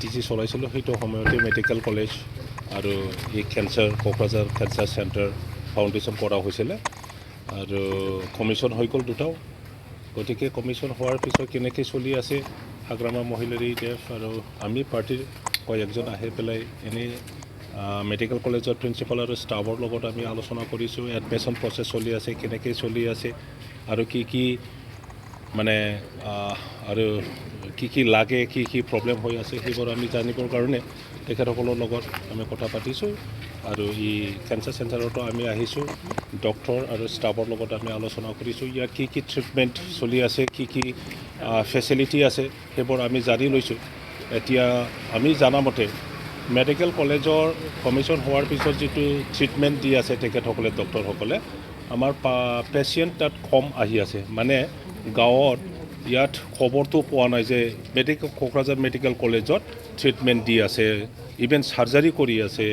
টিজি চলাইছিলোঁ সেইটো সময়তে মেডিকেল কলেজ আৰু এই cancer Kokrajhar cancer centre foundation কৰা হৈছিলে আৰু কমিশ্যন হৈ গ'ল দুটাও গতিকে কমিশ্যন হোৱাৰ পিছত কেনেকৈ চলি আছে হাগ্ৰামা মহিলাৰী দেশ আৰু আমি পাৰ্টিৰ কয়েকজন আহি পেলাই এনেই মেডিকেল কলেজৰ প্ৰিন্সিপাল আৰু ষ্টাফৰ লগত আমি আলোচনা কৰিছোঁ এডমিশ্যন প্ৰচেছ চলি আছে কেনেকৈ চলি আছে আৰু কি মানে আৰু কি লাগে কি প্ৰব্লেম হৈ আছে সেইবোৰ আমি জানিবৰ কাৰণে তেখেতসকলৰ লগত আমি কথা পাতিছোঁ আৰু এই কেঞ্চাৰ চেণ্টাৰতো আমি আহিছোঁ ডক্টৰ আৰু ষ্টাফৰ লগত আমি আলোচনা কৰিছোঁ ইয়াত কি ট্ৰিটমেণ্ট চলি আছে কি ফেচিলিটি আছে সেইবোৰ আমি জানি লৈছোঁ এতিয়া আমি জানামতে মেডিকেল কলেজৰ কমিশ্যন হোৱাৰ পিছত যিটো ট্ৰিটমেণ্ট দি আছে তেখেতসকলে ডক্টৰসকলে আমাৰ পেচিয়েণ্ট তাত কম আহি আছে মানে গাঁৱত ইয়াত খবৰটো পোৱা নাই যে কোকৰাঝাৰ মেডিকেল কলেজত ট্ৰিটমেণ্ট দি আছে ইভেন চাৰ্জাৰী কৰি আছে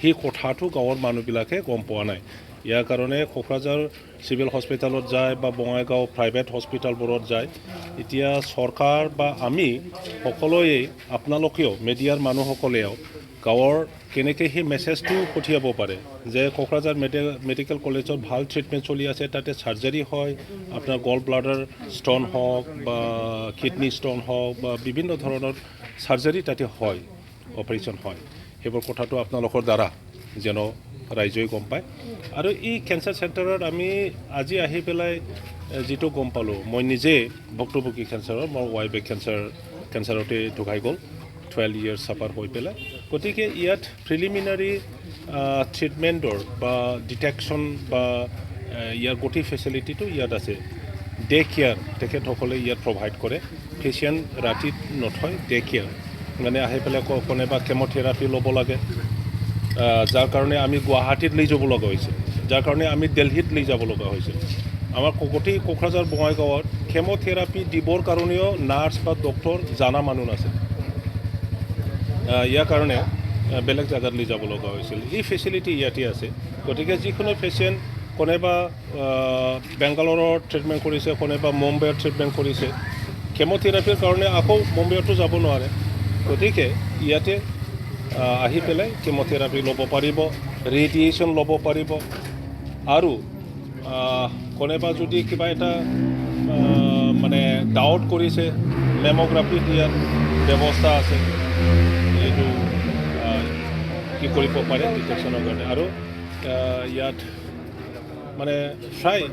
সেই কথাটো গাঁৱৰ মানুহবিলাকে গম পোৱা নাই ইয়াৰ কাৰণে কোকৰাঝাৰ চিভিল হস্পিটেলত যায় বা বঙাইগাঁও প্ৰাইভেট হস্পিটেলবোৰত যায় এতিয়া চৰকাৰ বা আমি সকলোৱে আপোনালোকেও মিডিয়াৰ মানুহসকলেও গাঁৱৰ কেনেকৈ সেই মেছেজটো পঠিয়াব পাৰে যে কোকৰাঝাৰ মেডিকেল কলেজত ভাল ট্ৰিটমেণ্ট চলি আছে তাতে চাৰ্জাৰী হয় আপোনাৰ গল ব্লাডাৰ ষ্ট'ন হওক বা কিডনী ষ্ট'ন হওক বা বিভিন্ন ধৰণৰ চাৰ্জাৰী তাতে হয় অপাৰেশ্যন হয় সেইবোৰ কথাটো আপোনালোকৰ দ্বাৰা যেন ৰাইজে গম পায় আৰু এই কেঞ্চাৰ চেণ্টাৰত আমি আজি আহি পেলাই যিটো গম পালোঁ মই নিজে ভুক্তভোগী কেঞ্চাৰৰ মোৰ ৱাইফে কেঞ্চাৰতে ঢুকাই গ'ল 12 years চাফাৰ হৈ পেলাই গতিকে ইয়াত প্ৰিলিমিনাৰী ট্ৰিটমেণ্টৰ বা ডিটেকশ্যন বা ইয়াৰ গোটেই ফেচিলিটিটো ইয়াত আছে ডে কেয়াৰ তেখেতসকলে ইয়াত প্ৰভাইড কৰে পেচিয়েণ্ট ৰাতিত নথয় ডে কেয়াৰ মানে আহি পেলাই কোনোবা কেম'থেৰাপি ল'ব লাগে যাৰ কাৰণে আমি গুৱাহাটীত লৈ যাব লগা হৈছে যাৰ কাৰণে আমি দিল্লীত লৈ যাব লগা হৈছে আমাৰ গোটেই কোকৰাঝাৰ বঙাইগাঁৱত কেম'থেৰাপি দিবৰ কাৰণেও নাৰ্ছ বা ডক্টৰ জানা মানুহ আছে ইয়াৰ কাৰণে বেলেগ জেগাত লৈ যাব লগা হৈছিল এই ফেচিলিটি ইয়াতে আছে গতিকে যিকোনো পেচিয়েণ্ট কোনোবা বেংগালোৰৰ ট্ৰিটমেণ্ট কৰিছে কোনোবা মুম্বাইৰ ট্ৰিটমেণ্ট কৰিছে কেম'থেৰাপিৰ কাৰণে আকৌ মুম্বাইতো যাব নোৱাৰে গতিকে ইয়াতে আহি পেলাই কেম'থেৰাপি ল'ব পাৰিব ৰেডিয়েশ্যন ল'ব পাৰিব আৰু কোনোবা যদি কিবা এটা মানে ডাউট কৰিছে মেম'গ্ৰাফি দিয়াৰ ব্যৱস্থা আছে এইটো কি কৰিব পাৰে ডিটেকশ্যনৰ কাৰণে আৰু ইয়াত মানে প্ৰায়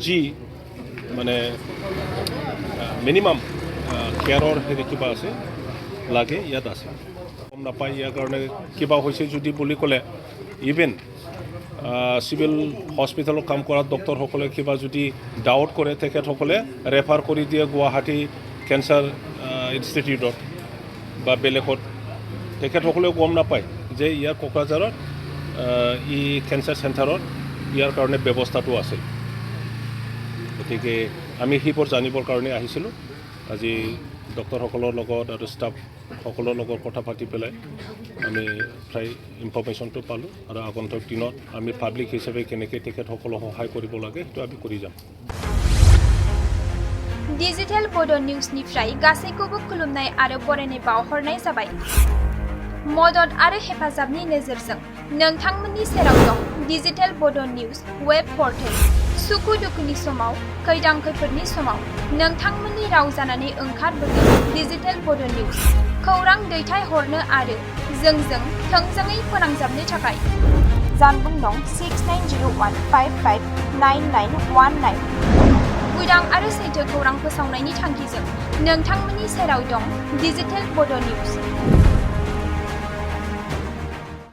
যি মানে মিনিমাম কেয়াৰৰ হেৰি কিবা আছে লাগে ইয়াত আছে গম নাপায় ইয়াৰ কাৰণে কিবা হৈছে যদি বুলি ক'লে ইভেন চিভিল হস্পিটেলত কাম কৰা ডক্টৰসকলে কিবা যদি ডাউট কৰে তেখেতসকলে ৰেফাৰ কৰি দিয়ে গুৱাহাটী কেঞ্চাৰ ইনষ্টিটিউটত বা বেলেগত তেখেতসকলেও গম নাপায় যে ইয়াৰ কোকৰাঝাৰত ই কেঞ্চাৰ চেণ্টাৰত ইয়াৰ কাৰণে ব্যৱস্থাটো আছে গতিকে আমি সেইবোৰ জানিবৰ কাৰণে আহিছিলোঁ আজি ডক্টৰসকলৰ লগত আৰু ষ্টাফসকলৰ লগত কথা পাতি পেলাই আমি প্ৰায় ইনফৰ্মেশ্যনটো পালোঁ আৰু আগন্তুক দিনত আমি পাব্লিক হিচাপে কেনেকৈ তেখেতসকলক সহায় কৰিব লাগে সেইটো আমি কৰি যাম डिजिटेल बड' निउसनिफ्राय गासैखौबो खुलुमनाय आरो बरायनाय बावहरनाय जाबाय मदद आरो हेफाजाबनि नोजोरजों नोंथांमोननि सेराव दं डिजिटेल बड' निउस वेब पर्टेल सुखु दुखुनि समाव खैदां खैफोदनि समाव नोंथांमोननि राव जानानै ओंखारबोगोन डिजिटेल बड' निउस खौरां दैथायहरनो आरो जोंजों थोंजोङै फोनांजाबनो थाखाय जानबुं दं 6901559919 उदां आरो सैथो खौरां फोसावनायनि थांखिजों नोंथांमोननि सेराव दं डिजिटेल बड' निउस